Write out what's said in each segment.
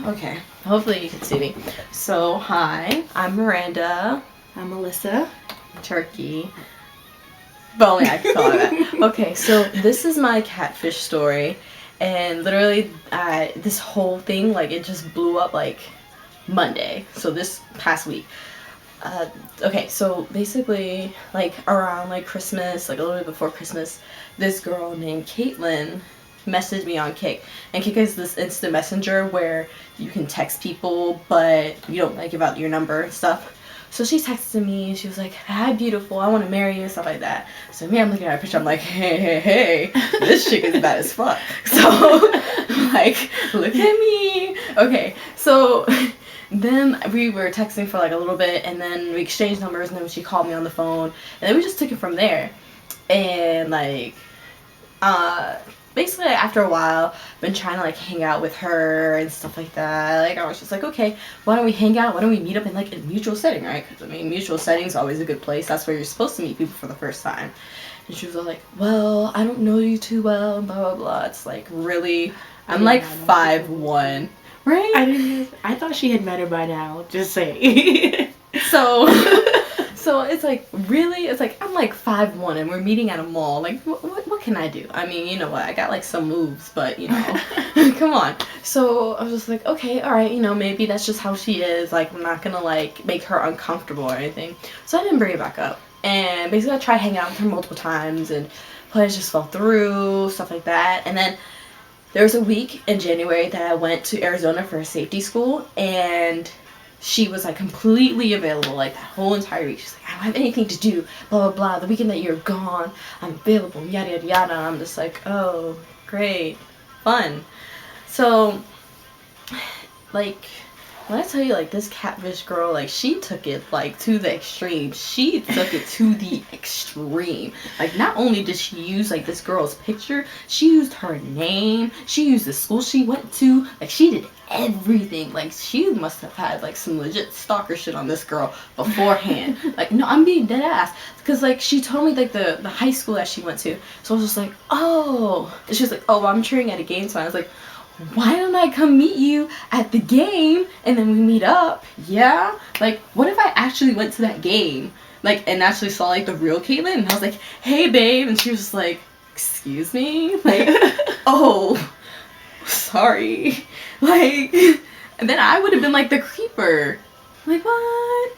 Okay, hopefully you can see me. So, hi, I'm Miranda. I'm Melissa. Turkey. But only I can call it that. Okay, so this is my catfish story. And literally, this whole thing, like, it just blew up, like, Monday. So this past week. Okay, so basically, like, around, like, Christmas, like, a little bit before Christmas, this girl named Caitlin messaged me on Kik. And Kik is this instant messenger where you can text people, but you don't, like, give out your number and stuff. So she texted me and she was like, "Hi, beautiful, I want to marry you," and stuff like that. So me, I'm looking at her picture, I'm like, hey, this chick is bad as fuck. So, like, look at me. Okay, so then we were texting for like a little bit, and then we exchanged numbers, and then she called me on the phone, and then we just took it from there. And like, basically after a while, been trying to like hang out with her and stuff like that. Like, I was just like, okay, why don't we hang out? Why don't we meet up in like a mutual setting, right? Because I mean, mutual setting is always a good place. That's where you're supposed to meet people for the first time. And she was like, well, I don't know you too well, and blah blah blah. It's like, really, I'm like 5'1", right? I thought she had met her by now. Just saying. So it's like, really? It's like, I'm like 5'1" and we're meeting at a mall. Like, what can I do? I mean, you know what? I got like some moves, but you know, come on. So I was just like, okay, all right, you know, maybe that's just how she is. Like, I'm not gonna like make her uncomfortable or anything. So I didn't bring it back up. And basically, I tried hanging out with her multiple times, and plans just fell through, stuff like that. And then there was a week in January that I went to Arizona for a safety school, and she was like completely available like that whole entire week. She's like, I don't have anything to do, blah blah blah. The weekend that you're gone, I'm available, yada yada yada. And I'm just like, oh, great, fun. So, like, when I tell you, like, this catfish girl, like, she took it, like, to the extreme. She took it to the extreme. Like, not only did she use, like, this girl's picture, she used her name, she used the school she went to, like, she did everything. Like, she must have had, like, some legit stalker shit on this girl beforehand. Like, no, I'm being dead ass. Because, like, she told me, like, the high school that she went to. So I was just like, oh. And she was like, oh, well, I'm cheering at a game. So I was like, why don't I come meet you at the game and then we meet up? Yeah? Like, what if I actually went to that game, like, and actually saw, like, the real Caitlin? And I was like, hey, babe. And she was just like, excuse me? Like, oh, sorry. Like, and then I would have been, like, the creeper. Like, what?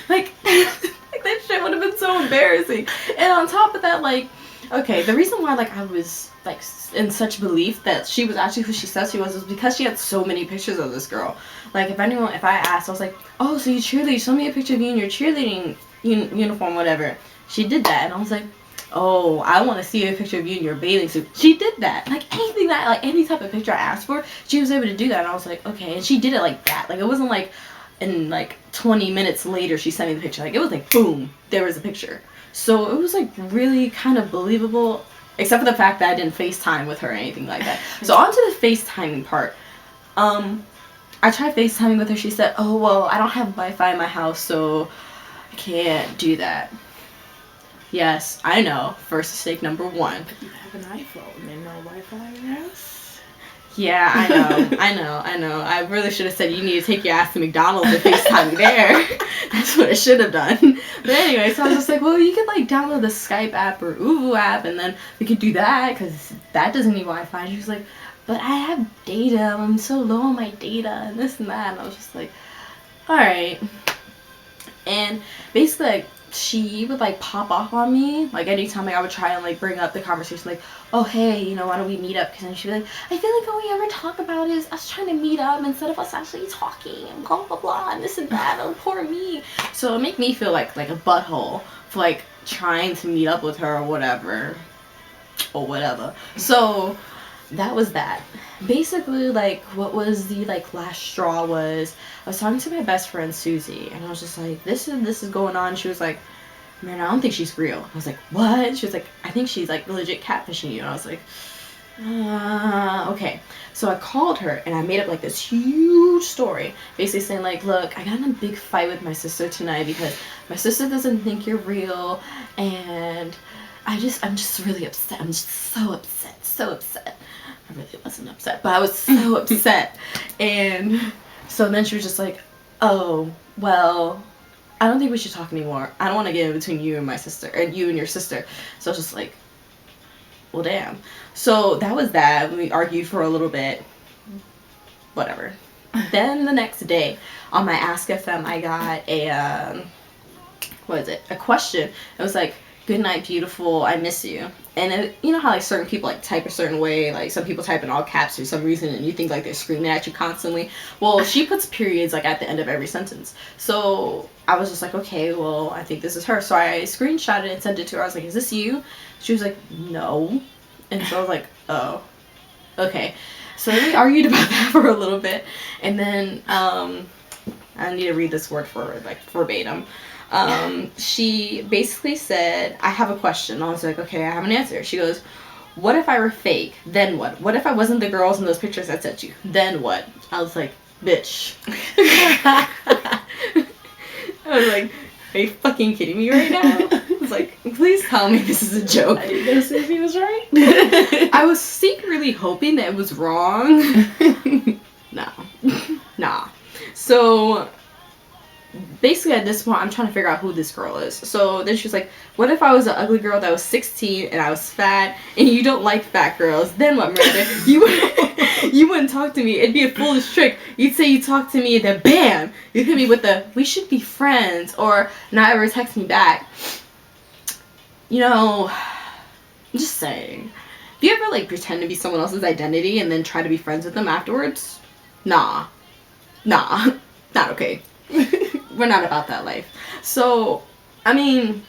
Like, like, that shit would have been so embarrassing. And on top of that, like, okay, the reason why, like, I was, like, in such belief that she was actually who she says she was because she had so many pictures of this girl. Like, if I asked, I was like, oh, so you cheerlead, show me a picture of you in your cheerleading uniform, whatever. She did that, and I was like, oh, I want to see a picture of you in your bathing suit. She did that. Like, anything that, like, any type of picture I asked for, she was able to do that, and I was like, okay, and she did it like that. Like, it wasn't like, and like 20 minutes later she sent me the picture. Like, it was like, boom, there was a picture. So it was like really kind of believable, except for the fact that I didn't FaceTime with her or anything like that. So on to the FaceTiming part. I tried FaceTiming with her. She said, oh, well, I don't have Wi-Fi in my house, so I can't do that. Yes, I know. First mistake number one. But you have an iPhone and no Wi-Fi in your house? Yeah, I know. I really should have said you need to take your ass to McDonald's and FaceTime me there. That's what I should have done. But anyway, so I was just like, well, you could like download the Skype app or Uvu app, and then we could do that because that doesn't need Wi-Fi. And she was like, but I have data. I'm so low on my data and this and that. And I was just like, all right. And basically, like, she would like pop off on me like anytime like I would try and like bring up the conversation, like, oh hey, you know, why don't we meet up? Because then she'd be like, I feel like all we ever talk about is us trying to meet up instead of us actually talking and blah blah blah and this and that. Oh, poor me. So it make me feel like a butthole for like trying to meet up with her or whatever. So that was that. Basically, like, what was the like last straw was I was talking to my best friend Susie, and I was just like, this is going on. She was like, man, I don't think she's real. I was like, what? She was like, I think she's like legit catfishing you. And I was like, okay. So I called her and I made up like this huge story, basically saying like, look, I got in a big fight with my sister tonight because my sister doesn't think you're real, and I'm just really upset. I'm just so upset. I really wasn't upset, but I was so upset. And so then she was just like, oh, well, I don't think we should talk anymore. I don't want to get in between you and my sister, and you and your sister. So I was just like, well, damn. So that was that. We argued for a little bit. Whatever. Then the next day, on my Ask FM, I got a, a question. It was like, good night, beautiful, I miss you. And it, you know how like certain people like type a certain way, like some people type in all caps for some reason and you think like they're screaming at you constantly. Well, she puts periods like at the end of every sentence. So I was just like, okay, well, I think this is her. So I screenshotted it and sent it to her. I was like, is this you? She was like, no. And so I was like, oh, okay. So we argued about that for a little bit. And then I need to read this word for word, like verbatim. She basically said, I have a question. I was like, okay, I have an answer. She goes, what if I were fake? Then what? What if I wasn't the girls in those pictures I sent you? Then what? I was like, bitch. I was like, are you fucking kidding me right now? I was like, please tell me this is a joke. Are you gonna say if he was right? I was secretly hoping that it was wrong. Nah. So basically at this point I'm trying to figure out who this girl is. So then she was like, what if I was an ugly girl that was 16 and I was fat and you don't like fat girls? Then what, Miranda? You wouldn't talk to me. It'd be a foolish trick. You'd say you talk to me and then bam, you hit me with the we should be friends or not ever text me back. You know, I'm just saying. Do you ever like pretend to be someone else's identity and then try to be friends with them afterwards? Nah, not okay. We're not about that life. So, I mean,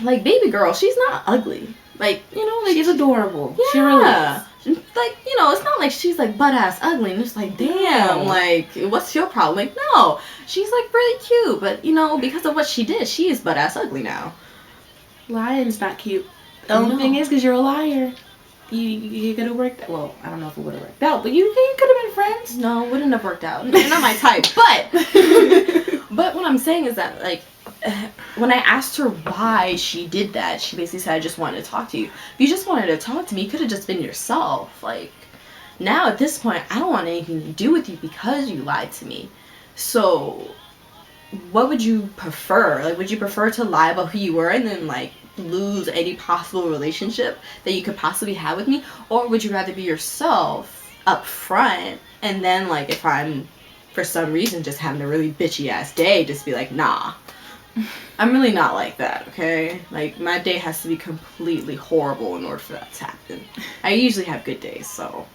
like, baby girl, she's not ugly. Like, you know, like, she's adorable. Yeah. She really is. Like, you know, it's not like she's like butt ass ugly and it's like, damn, like, what's your problem? Like, no, she's like really cute, but you know, because of what she did, she is butt ass ugly now. Lying's not cute. The only thing is, because you're a liar. You could have worked out. Well, I don't know if it would have worked out, but you could have been friends. No, it wouldn't have worked out. You're not my type. But what I'm saying is that, like, when I asked her why she did that, she basically said, I just wanted to talk to you. If you just wanted to talk to me, you could have just been yourself. Like, now at this point, I don't want anything to do with you because you lied to me. So, what would you prefer? Like, would you prefer to lie about who you were and then, like, lose any possible relationship that you could possibly have with me? Or would you rather be yourself up front and then, like, if I'm for some reason just having a really bitchy ass day, just be like, nah, I'm really not like that, okay? Like, my day has to be completely horrible in order for that to happen. I usually have good days, so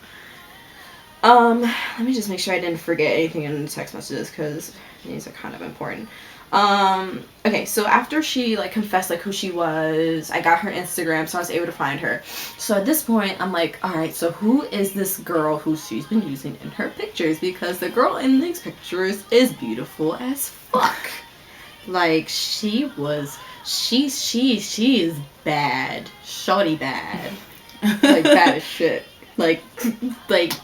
let me just make sure I didn't forget anything in the text messages because these are kind of important. Okay, so after she, like, confessed, like, who she was, I got her Instagram, so I was able to find her. So at this point, I'm like, alright, so who is this girl who she's been using in her pictures? Because the girl in these pictures is beautiful as fuck. Like, she is bad. Shawty bad. Like, bad as shit. Like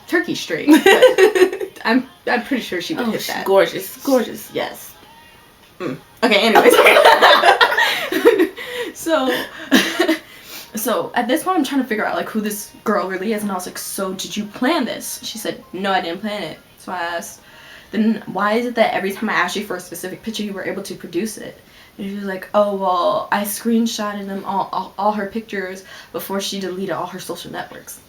turkey straight. But I'm pretty sure she would hit that. Gorgeous. Yes. Okay, anyways. So at this point I'm trying to figure out like who this girl really is, and I was like, so did you plan this? She said, no, I didn't plan it. So I asked, then why is it that every time I asked you for a specific picture you were able to produce it? And she was like, oh, well, I screenshotted them all her pictures before she deleted all her social networks.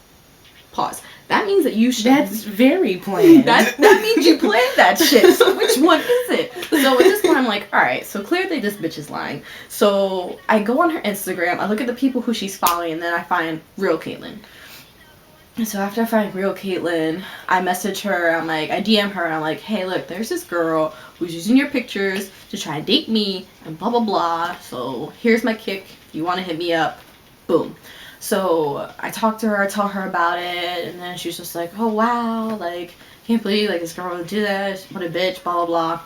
Pause. That means that you should. That's very planned. That means you planned that shit. So which one is it? So at this point, I'm like, all right. So clearly this bitch is lying. So I go on her Instagram. I look at the people who she's following, and then I find real Caitlyn. And so after I find real Caitlyn, I message her. I'm like, I DM her. I'm like, hey, look, there's this girl who's using your pictures to try and date me and blah blah blah. So here's my kick. If you want to hit me up, boom. So I talked to her, I told her about it, and then she was just like, oh wow, like, can't believe like this girl would do that, what a bitch, blah blah blah.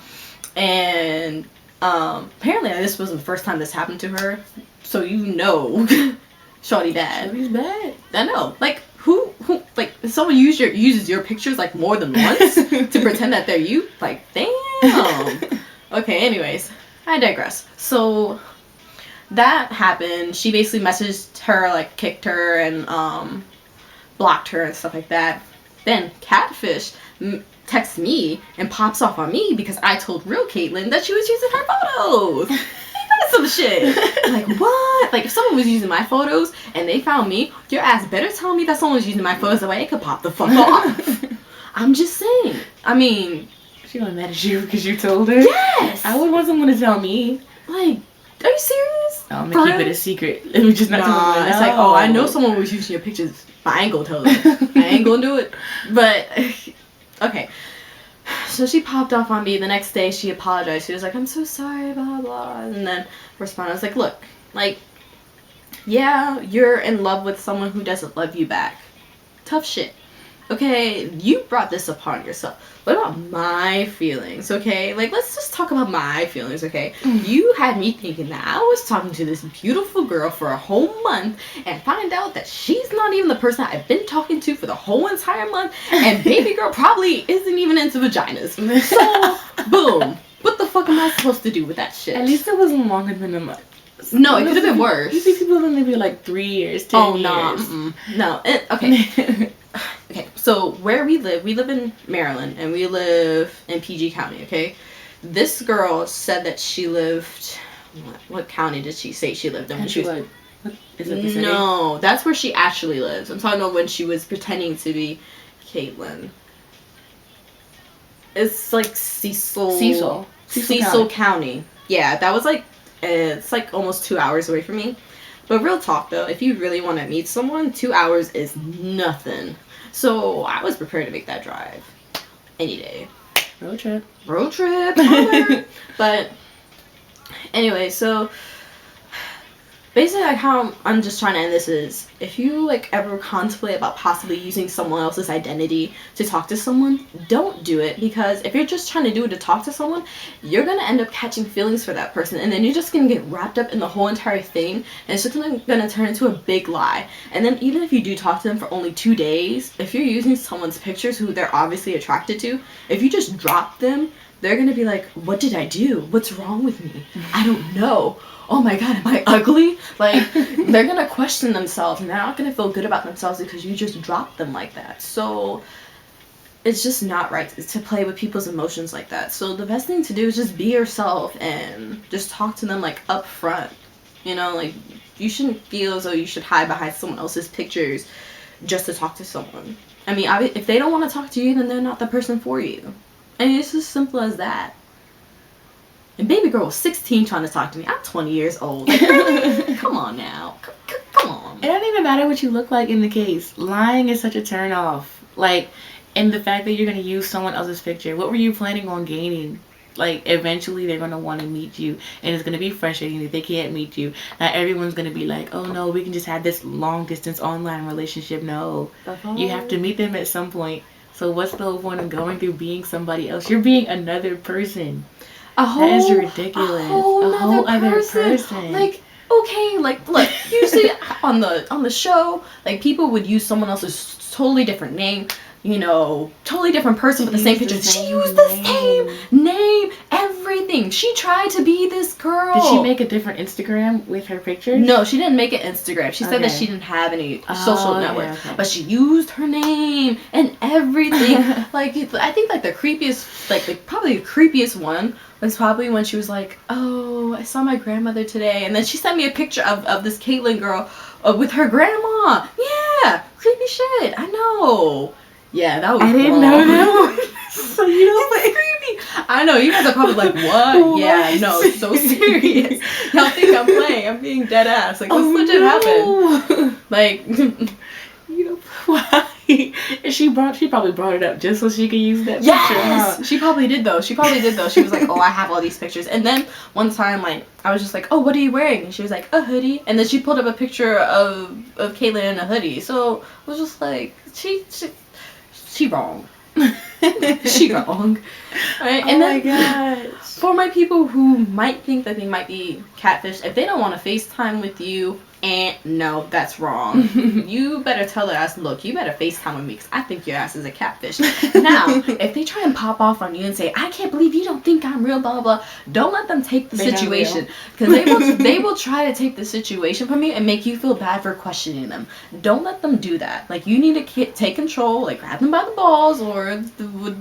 And apparently this wasn't the first time this happened to her, so you know Shawty bad. Shawty's bad. I know. Like, who like, if someone uses your pictures like more than once to pretend that they're you, like, damn. Okay, anyways, I digress. So that happened. She basically messaged her, like, kicked her, and blocked her and stuff like that. Then Catfish texts me and pops off on me because I told real Caitlyn that she was using her photos. That's some shit. Like, what? Like, if someone was using my photos and they found me, your ass better tell me that someone was using my photos the way it could pop the fuck off. I'm just saying. I mean... She got mad at you because you told her? Yes! I would want someone to tell me. Like, are you serious? No, I'm going to keep it a secret. Let me just not tell them. It's like, oh, I know someone was using your pictures, but I ain't gonna tell them. I ain't gonna do it. But, okay. So she popped off on me. The next day, she apologized. She was like, I'm so sorry, blah, blah. And then responded, I was like, look, like, yeah, you're in love with someone who doesn't love you back. Tough shit. Okay, you brought this upon yourself. What about my feelings, okay? Like, let's just talk about my feelings, okay? You had me thinking that I was talking to this beautiful girl for a whole month and find out that she's not even the person I've been talking to for the whole entire month, and baby girl probably isn't even into vaginas. So, boom. What the fuck am I supposed to do with that shit? At least it wasn't longer than a month. No, it could have been worse. You see people in maybe like 3 years, 10 years. Oh, no. Okay. Okay, so where we live in Maryland, and we live in PG County, okay? This girl said that she lived... What county did she say she lived in? When she was, is it the city? No, that's where she actually lives. I'm talking about when she was pretending to be Caitlyn. It's like Cecil County. Yeah, that was like... It's like almost 2 hours away from me. But real talk though, if you really want to meet someone, 2 hours is nothing. So I was prepared to make that drive any day. Road trip. But anyway, so basically like how I'm just trying to end this is, if you like ever contemplate about possibly using someone else's identity to talk to someone, don't do it, because if you're just trying to do it to talk to someone, you're gonna end up catching feelings for that person, and then you're just gonna get wrapped up in the whole entire thing, and it's just gonna turn into a big lie. And then even if you do talk to them for only 2 days, if you're using someone's pictures who they're obviously attracted to, if you just drop them, they're gonna be like, what did I do? What's wrong with me? I don't know. Oh my god, am I ugly? Like, they're gonna question themselves, and they're not gonna feel good about themselves because you just dropped them like that. So it's just not right to play with people's emotions like that. So the best thing to do is just be yourself and just talk to them like up front. You know, like, you shouldn't feel as though you should hide behind someone else's pictures just to talk to someone. I mean, if they don't want to talk to you, then they're not the person for you. And it's as simple as that. And baby girl was 16 trying to talk to me. I'm 20 years old. Like, really? Come on now. Come on. It doesn't even matter what you look like in the case. Lying is such a turn off. Like, and the fact that you're going to use someone else's picture. What were you planning on gaining? Like, eventually they're going to want to meet you. And it's going to be frustrating if they can't meet you. Not everyone's going to be like, oh no, we can just have this long distance online relationship. No. You have to meet them at some point. So what's the whole point of going through being somebody else? You're being another person. That is ridiculous. A whole other person. Like, okay, like, look, usually on the show, like, people would use someone else's totally different name, you know, totally different person with the same picture. She used the same name, everything. She tried to be this girl. Did she make a different Instagram with her pictures? No, she didn't make an Instagram. She said that she didn't have any social network, but she used her name and everything. Like, I think like the creepiest, like probably the creepiest one was probably when she was like, oh, I saw my grandmother today, and then she sent me a picture of this Caitlyn girl with her grandma. Yeah, creepy shit. I know. Yeah, that was I didn't know that. So you know, it's creepy. I know, you guys are probably like, what? Yeah, no, it's so serious. Y'all think I'm playing. I'm being dead ass. Like, this legit happened. Like, you know, why? And she probably brought it up just so she could use that picture. Yes! She probably did though. She was like, oh, I have all these pictures. And then one time, like, I was just like, oh, what are you wearing? And she was like, a hoodie. And then she pulled up a picture of Caitlyn in a hoodie. So I was just like, she wrong. She wrong. Right? And my gosh. For my people who might think that they might be catfish, if they don't want to FaceTime with you No, that's wrong. You better tell their ass, look, you better FaceTime with me because I think your ass is a catfish. Now, if they try and pop off on you and say, I can't believe you don't think I'm real, blah, blah, blah, don't let them take the situation. Because they will try to take the situation from you and make you feel bad for questioning them. Don't let them do that. Like, you need to take control, like, grab them by the balls or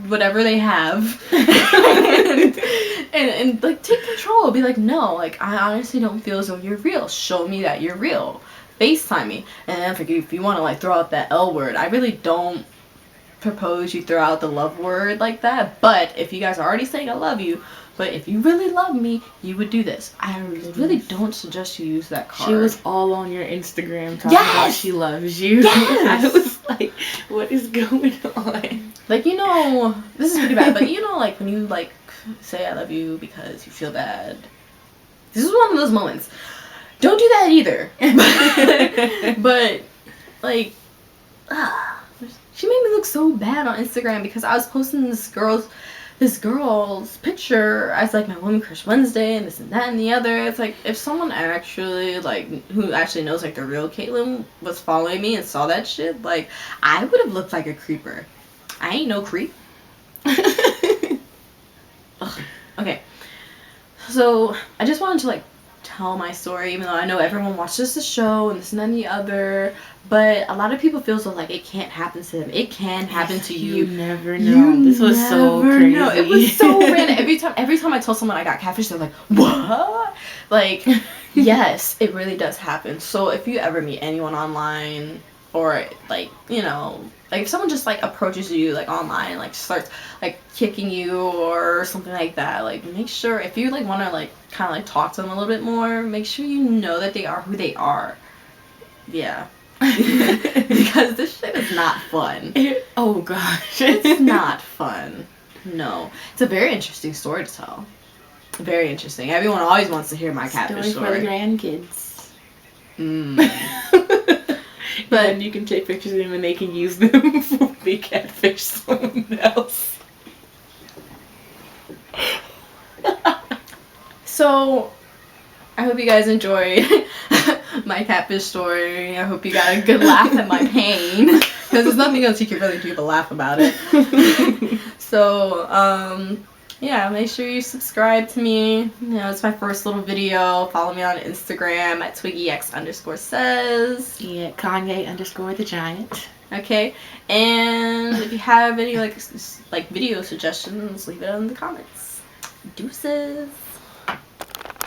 whatever they have. and like, take control. Be like, no, like, I honestly don't feel as though you're real. Show me that you're real. FaceTime me. And then if you want to like throw out that L word, I really don't propose you throw out the love word like that. But if you guys are already saying I love you, but if you really love me, you would do this. I really don't suggest you use that card. She was all on your Instagram talking about she loves you. Yes! I was like, what is going on? Like, you know, this is pretty bad, but you know, like when you like say I love you because you feel bad. This is one of those moments. Don't do that either. But like, she made me look so bad on Instagram because I was posting this girl's picture as like my Woman Crush Wednesday and this and that and the other. It's like if someone actually like who actually knows like the real Caitlyn was following me and saw that shit, like I would have looked like a creeper. I ain't no creep. Okay. So I just wanted to like tell my story, even though I know everyone watches the show and this and then the other, but a lot of people feel so like it can't happen to them. It can happen to you. You never know. This was so crazy. No, it was so random. Every time I tell someone I got catfish, they're like, what? Like, yes, it really does happen. So if you ever meet anyone online or like, you know, like if someone just like approaches you like online and like starts like kicking you or something like that, like make sure if you like want to like kind of like talk to them a little bit more, make sure you know that they are who they are. Yeah. Because this shit is not fun. Oh gosh. It's not fun. No. It's a very interesting story to tell. Very interesting. Everyone always wants to hear my catfish story. For the grandkids. But and you can take pictures of them and they can use them for the catfish someone else. So, I hope you guys enjoyed my catfish story. I hope you got a good laugh at my pain. Because there's nothing else you can really do but laugh about it. So, yeah, make sure you subscribe to me. You know, it's my first little video. Follow me on Instagram at TwiggyX_says. Yeah, Kanye_the Giant. Okay, and if you have any like video suggestions, leave it in the comments. Deuces.